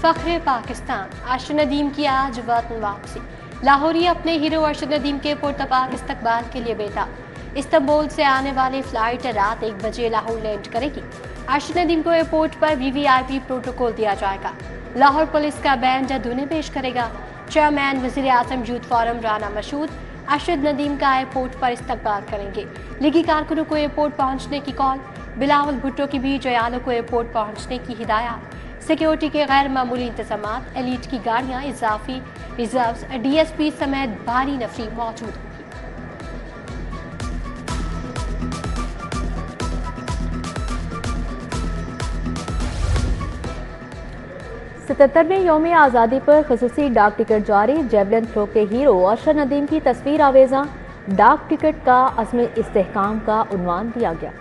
फख्र पाकिस्तान, अरशद नदीम की आज वतन वापसी। लाहौरी अपने हीरो अरशद नदीम के पुरतपाक इस्तकबाल के लिए बेताब। इस्तांबुल से आने वाली फ्लाइट रात 1 बजे लाहौर लैंड करेगी। अरशद नदीम को एयरपोर्ट पर VVIP प्रोटोकॉल दिया जाएगा। लाहौर पुलिस का बैंड धुनें पेश करेगा। चेयरमैन वज़ीर आज़म यूथ फोरम राना मसूद अरशद नदीम का एयरपोर्ट पर इस्तकबाल करेंगे। लीगी कारकुनों को एयरपोर्ट पहुंचने की कॉल। बिलावल भुट्टो की भी जयालों को एयरपोर्ट पहुंचने की हिदायत। सिक्योरिटी के गैर मामूली इंतजामात, एलीट की गाड़ियां, इजाफी रिजर्व्स, DSP समेत भारी नफरी मौजूद होगी। 77वें यौम आज़ादी पर ख़ुसूसी डाक टिकट जारी। जेवलिन थ्रो के हीरो अरशद नदीम की तस्वीर आवेजा। डाक टिकट का अज़्म इस्तेहकाम का उन्वान दिया गया।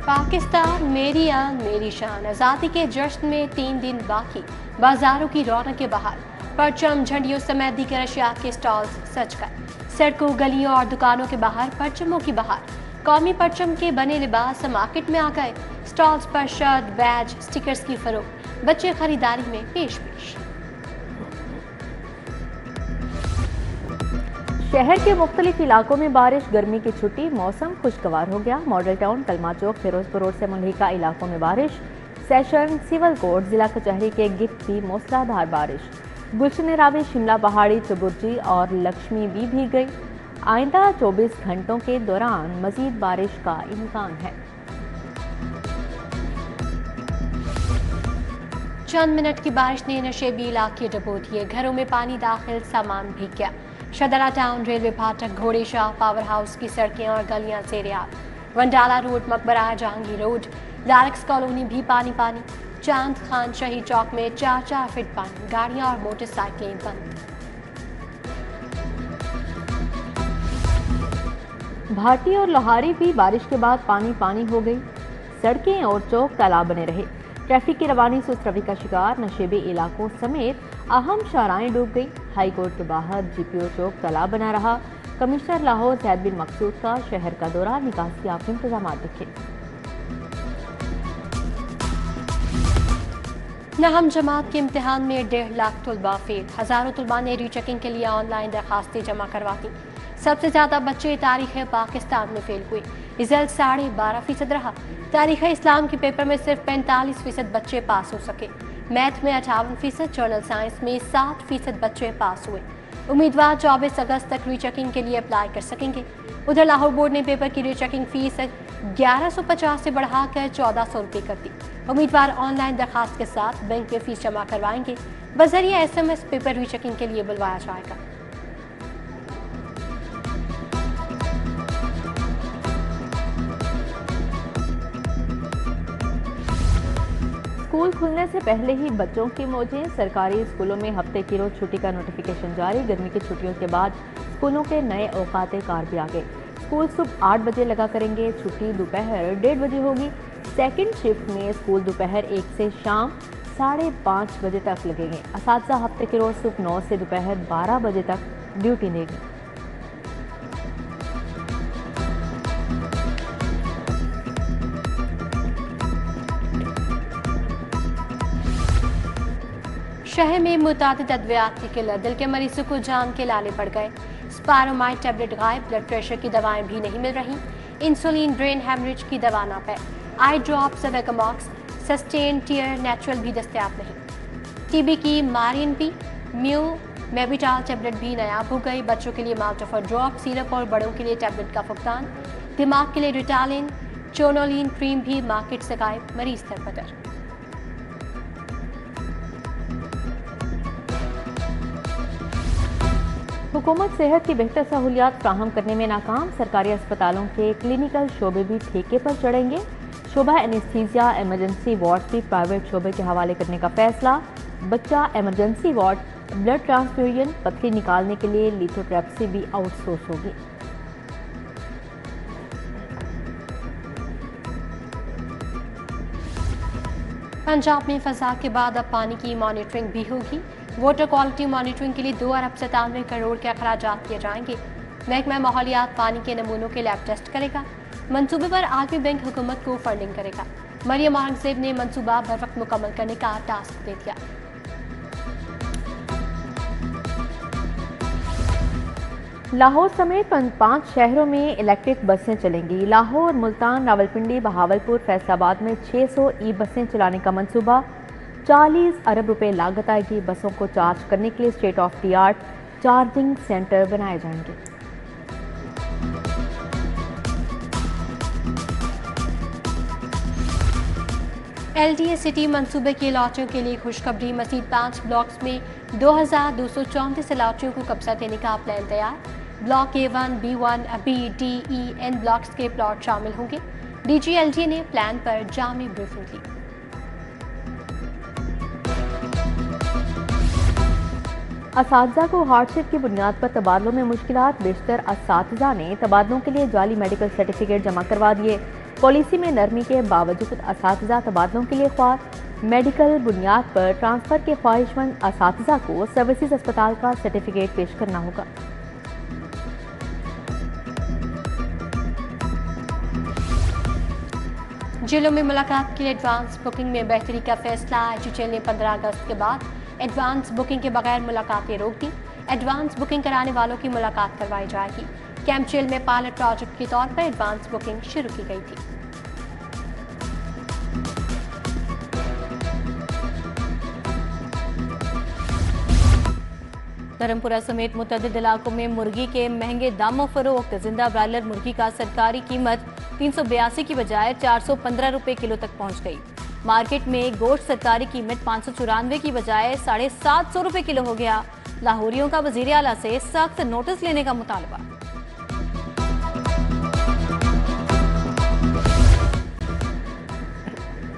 पाकिस्तान मेरी आन मेरी शान, आज़ादी के जश्न में 3 दिन बाकी। बाजारों की रौनकें बहाल, परचम झंडियों समेत दीगर अशिया के स्टॉल्स सज गए। सड़कों, गलियों और दुकानों के बाहर परचमों की बहार। कौमी परचम के बने लिबास मार्केट में आ गए। स्टॉल्स पर शर्ट, बैज, स्टिकर्स की फरोख्त। बच्चे खरीदारी में पेश पेश। शहर के मुख्तलिफ इलाकों में बारिश, गर्मी की छुट्टी, मौसम खुशगवार हो गया। मॉडल टाउन, कलमा चौक, फिरोजपुर रोड से मुल्हिका इलाकों में बारिश। सेशन, सिविल कोर्ट, जिला कचहरी के गिफ्ट भी मूसलाधार बारिश। गुलशन रावी, शिमला पहाड़ी, चबुर्जी और लक्ष्मी भी भीग गई। आइंदा 24 घंटों के दौरान मजीद बारिश का इम्कान है। चंद मिनट की बारिश ने नशेबी इलाके डुबो दिए। घरों में पानी दाखिल, सामान भीग गया। शदरा टाउन, रेलवे फाटक, घोड़े शाह, पावर हाउस की सड़कें और गलियां सेरियाब। वंडाला रोड, मकबरा जहांगीर रोड, लारक्स कॉलोनी भी पानी पानी। चांद खान शहीद चौक में 4-4 फीट पानी। गाड़ियां और मोटरसाइकिलें बंद। भाटी और लोहारी भी बारिश के बाद पानी पानी हो गई। सड़कें और चौक तालाब बने रहे। ट्रैफिक की रवानी सुस्त रवि का शिकार। नशेबी इलाकों समेत अहम शाहराहें डूब गई। हाई कोर्ट के बाहर GPO चौक तालाब बना रहा। कमिश्नर लाहौर ज़ैद बिन मकसूद का शहर का दौरा, निकासियात इंतजाम रखे। नहम जमात के इम्तिहान में 1.5 लाख तलबा फेल। हजारों तलबा ने रीचेकिंग के लिए ऑनलाइन दरखास्तें जमा करवाती। सबसे ज्यादा बच्चे तारीख पाकिस्तान में फेल हुए। रिजल्ट 12.5% रहा। तारीख इस्लाम के पेपर में सिर्फ 45% बच्चे पास हो सके। मैथ में 58%, जर्नल साइंस में 60% बच्चे पास हुए। उम्मीदवार 24 अगस्त तक रीचेकिंग के लिए अप्लाई कर सकेंगे। उधर लाहौर बोर्ड ने पेपर की रीचेकिंग फीस 1150 से बढ़ाकर 1400 रुपये कर दी। उम्मीदवार ऑनलाइन दरखास्त के साथ बैंक में फीस जमा करवाएंगे। बजरिया SMS पेपर रीचेकिंग के लिए बुलवाया जाएगा। स्कूल खुलने से पहले ही बच्चों की मौजें। सरकारी स्कूलों में हफ्ते की रोज छुट्टी का नोटिफिकेशन जारी। गर्मी की छुट्टियों के बाद स्कूलों के नए औकाते कार भी आ गए। स्कूल सुबह 8 बजे लगा करेंगे। छुट्टी दोपहर 1:30 बजे होगी। सेकंड शिफ्ट में स्कूल दोपहर 1 से शाम 5:30 बजे तक लगेंगे। असातिज़ा हफ्ते की रोज सुबह 9 से दोपहर 12 बजे तक ड्यूटी लेंगे। शहर में मुतादिद अद्वियात की किल्लत, दिल के मरीजों को जान के लाले पड़ गए। स्पायरोमाइड टैबलेट गायब, ब्लड प्रेशर की दवाएं भी नहीं मिल रही। इंसुलिन, ब्रेन हेमरेज की दवा ना पे। Eye drops, Vigamox, Systane tear natural भी दस्तयाब नहीं। TB की मारिन पी, म्यू मेबिटाल टैबलेट भी नायाब हो गई। बच्चों के लिए माल्टोफर ड्रॉप सिरप और बड़ों के लिए टैबलेट का फुकदान। दिमाग के लिए रिटालिन, चोनोलिन क्रीम भी मार्केट से गायब। मरीज तरपतर। हुकूमत सेहत की बेहतर सहूलियात फ्राहम करने में नाकाम। सरकारी अस्पतालों के क्लिनिकल शोबे भी ठेके पर चढ़ेंगे। शोबा एनेस्थीसिया, इमरजेंसी वार्ड भी प्राइवेट शोबे के हवाले करने का फैसला। बच्चा इमरजेंसी वार्ड, ब्लड ट्रांसफ्यूजन, पथरी निकालने के लिए लिथोट्रिप्सी भी आउटसोर्स होगी। पंजाब में फसा के बाद अब पानी की मॉनिटरिंग भी होगी। वाटर क्वालिटी मॉनिटरिंग के लिए 2 अरब 97 करोड़ के अखराजात किए जाएंगे। महकमा माहौलियात पानी के नमूनों के लैब टेस्ट करेगा। मंसूबे पर आलमी बैंक हुकूमत को फंडिंग करेगा। मरियम औरंगजेब ने मंसूबा बर वक्त मुकम्मल करने का टास्क दे दिया। लाहौर समेत 5 शहरों में इलेक्ट्रिक बसें चलेंगी। लाहौर, मुल्तान, रावलपिंडी, बहावलपुर, फैसलाबाद में 600 ई बसें चलाने का मंसूबा। 40 अरब रुपए लागत आएगी। बसों को चार्ज करने के लिए state of the art charging centre बनाए जाएंगे। LDA सिटी मंसूबे की अलॉटियों के लिए खुशखबरी। मजीद 5 ब्लॉक्स में 2234 अलॉटियों को कब्जा देने का प्लान तैयार। Block A1, B1, B, D, E, N blocks के प्लॉट शामिल होंगे। DG LDA ने प्लान पर जामी ब्रीफिंग ली। असातिज़ा को हार्डशिप की बुनियाद पर तबादलों में मुश्किलात। बेशतर असातिज़ा ने तबादलों के लिए जाली मेडिकल सर्टिफिकेट जमा करवा दिए। पॉलिसी में नरमी के बावजूद असातिज़ा तबादलों के लिए ख्वाह। मेडिकल बुनियाद पर ट्रांसफ़र के ख्वाहिशमंद असातिज़ा को सर्विसेज अस्पताल का सर्टिफिकेट पेश करना होगा। जिलों में मुलाकात के लिए एडवांस बुकिंग में बेहतरी का फैसला। HHL ने 15 अगस्त के बाद एडवांस बुकिंग के बगैर मुलाकातें रोक दी। एडवांस बुकिंग कराने वालों की मुलाकात करवाई जाएगी। कैंप जेल में पायलट प्रोजेक्ट के तौर पर एडवांस बुकिंग शुरू की गई थी। धर्मपुरा समेत मुतअद्दिद इलाकों में मुर्गी के महंगे दामों फरोख्त। जिंदा ब्रायलर मुर्गी का सरकारी कीमत 382 की बजाय 415 रुपए किलो तक पहुंच गई। मार्केट में गोश्त सरकारी कीमत 594 की बजाय 750 रुपए किलो हो गया। लाहौरियों का वजीर आला से सख्त नोटिस लेने का मुतालबा।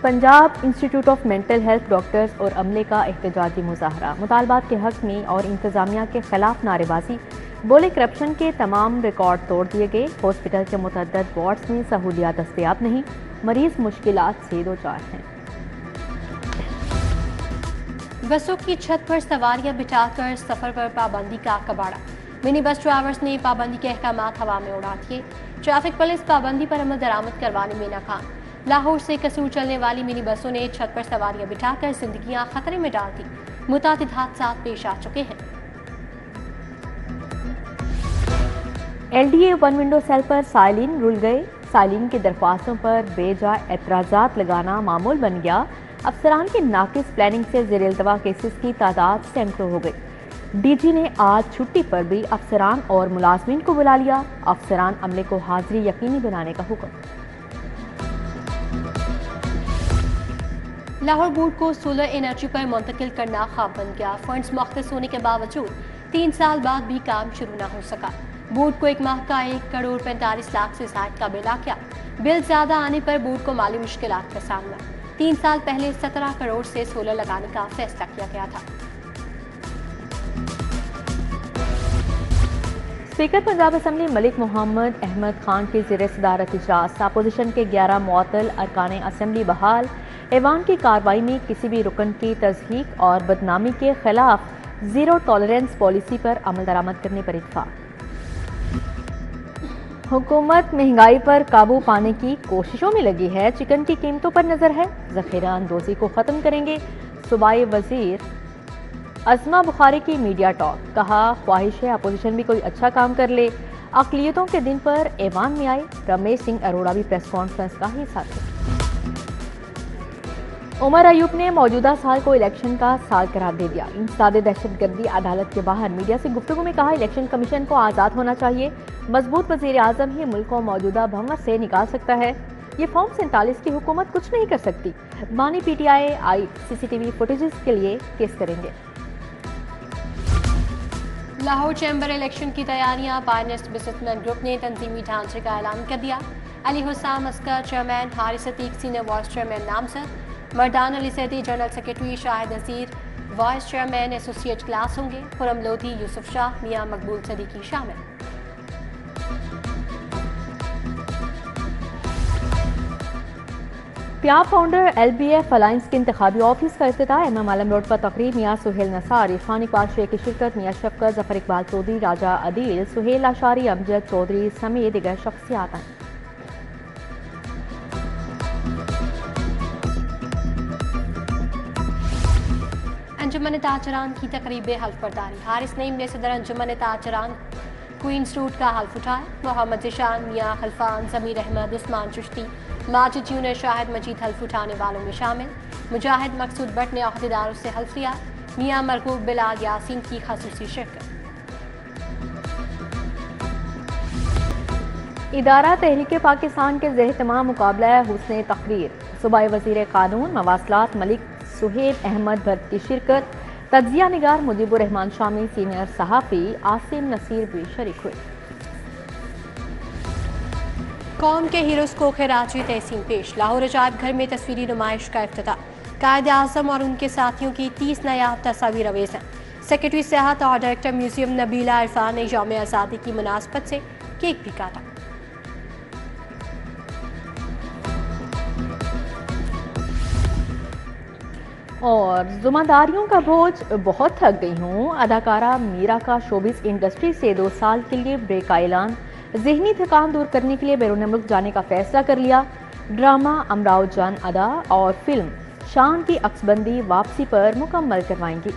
Punjab institute of mental health doctors और अमले का एहतजाजी मुजाहरा। मुतालबात के हक में और इंतजामिया के खिलाफ नारेबाजी। बोले करप्शन के तमाम रिकॉर्ड तोड़ दिए गए। हॉस्पिटल के मुतअद्दिद वार्ड्स में सहूलियात दस्तयाब नहीं। मरीज मुश्किलात से दो चार हैं। बसों की छत पर सवारियां बिठाकर सफर पर पाबंदी का कबाड़ा। मिनी बस ड्राइवर्स ने पाबंदी के अहकामात हवा में उड़ा दिए। ट्रैफिक पुलिस पाबंदी पर अमल दरामद करवाने में नाकाम। लाहौर से कसूर चलने वाली मिनी बसों ने छत पर सवारियां बिठाकर जिंदगियां खतरे में डाल दी। मुतादिद हादसा पेश आ चुके हैं। LDA वन विंडो सेल पर साइलिन रुल गए। साइलिन की दरख्वास्तों पर बेजा एतराजात लगाना मामूल बन गया। अफसरान की नाकिस प्लानिंग से ज़ेर-इल्तवा केसेस की तादाद सैकड़ों हो गई। DG ने आज छुट्टी पर भी अफसरान और मुलाजमीन को बुला लिया। अफसरान अमले को हाजिरी यकीनी बनाने का हुक्म। लाहौर बोर्ड को सोलर एनर्जी पर मुंतकिल करना ख्वाब बन गया। फंड्स मुख्तस होने के बावजूद 3 साल बाद भी काम शुरू न हो सका। बोर्ड को एक माह का 1 करोड़ 45 लाख से ज़ायद का बिल आ गया। बिल ज्यादा आने पर बोर्ड को माली मुश्किलात का सामना। 3 साल पहले 17 करोड़ से सोलर लगाने का फैसला किया गया था। स्पीकर पंजाब असम्बली मलिक मोहम्मद अहमद खान की ज़ेर सदारत इजलास। अपोजिशन के 11 मुअत्तल अरकान असम्बली बहाल। ऐवान की कार्रवाई में किसी भी रुकन की तज़हीक और बदनामी के खिलाफ जीरो टॉलरेंस पॉलिसी पर अमल दरामद करने पर इत्तेफाक। हुकूमत महंगाई पर काबू पाने की कोशिशों में लगी है। चिकन की कीमतों पर नजर है। ज़ख़ीरा अंदोज़ी को ख़त्म करेंगे। सूबाई वजीर अज़मा बुखारी की मीडिया टॉक। कहा ख्वाहिश है अपोजिशन भी कोई अच्छा काम कर ले। अक़लियतों के दिन पर ऐवान में आए। रमेश सिंह अरोड़ा भी प्रेस कॉन्फ्रेंस का हिस्सा थे। उमर अयूब ने मौजूदा साल को इलेक्शन का साल करार दे दिया। इंसदाद दहशतगर्दी अदालत के बाहर मीडिया से गुफ्तगू में कहा इलेक्शन कमीशन को आज़ाद होना चाहिए। मजबूत वज़ीर आज़म ही मुल्क को मौजूदा भंवर से निकाल सकता है। ये फॉर्म 47 की हुकूमत कुछ नहीं कर सकती। बानी PTI CCTV फुटेजेस के लिए केस करेंगे। लाहौर चैम्बर इलेक्शन की तैयारियां। पायनिस्ट बिजनेसमैन ग्रुप ने तंजीमी ढांचे का ऐलान कर दिया। Ali Husam Askar chairman, Haris Atiq senior vice chairman नामजद। Mardan Ali Saidi general secretary, Shahid Nasir vice chairman associate class होंगे। खुरम लोधी, यूसुफ शाह, मियां मकबूल सदीकी शामिल। प्याब फाउंडर LBF अलायंस के इंतखाबी ऑफिस का इफ्तिताह। इमाम आलम रोड पर तकरीब। मियां सुहेल नसार, इरफान इकबाल शेख की शिरकत। मियां शफकत, जफर इकबाल चौधरी, राजा अदील, सुहेल आशारी, अमजद चौधरी समेत दिगर शख्सियात आए। अंजुमन ताजरान की तकरीब हल्फ बर्दारी। हारिस नईम ने सदर अंजुमन ताजरान क्वींस रूट का हल्फ उठाया। मोहम्मद जिशान, मियां खलफान, जमीर अहमद, उस्मान चिश्ती, माजिद यूनुस, शाहिद मजीद हल्फ उठाने वालों में शामिल। मुजाहिद मकसूद भट्ट ने अहदेदारों से हल्फ लिया। मियां मरकूब बिलाल यासीन की खसूसी शिरकत। इदारा तहरीक पाकिस्तान के ज़ेर-ए-तमाम मुकाबला हुस्न तकरीर, सूबाई वज़ीर कानून मवासलात मलिक सुहेल अहमद भट्ट की शिरकत। तज्जिया निगार मुजीबुर रहमान शामी, सीनियर सहाफ़ी आसिम नसीर भी शरीक हुए। कौम के हीरोज़ को खिराजी तहसीन पेश। लाहौर अजायब घर में तस्वीरी नुमाइश का इफ्तिताह। कायद आज़म और उनके साथियों की 30 नायाब तस्वीर अवेज़ हैं। सेक्रेटरी सेहत और डायरेक्टर म्यूजियम नबीला इरफान ने यौम आज़ादी की मुनासबत से केक भी काटा। और जुम्मेदारियों का बोझ, बहुत थक गई हूँ। अदाकारा मीरा का शोबिस इंडस्ट्री से 2 साल के लिए ब्रेक का ऐलान। जहनी थकान दूर करने के लिए बैरून मुल्क जाने का फैसला कर लिया। ड्रामा अमराव जान अदा और फिल्म शान की अक्सबंदी वापसी पर मुकम्मल करवाएंगी।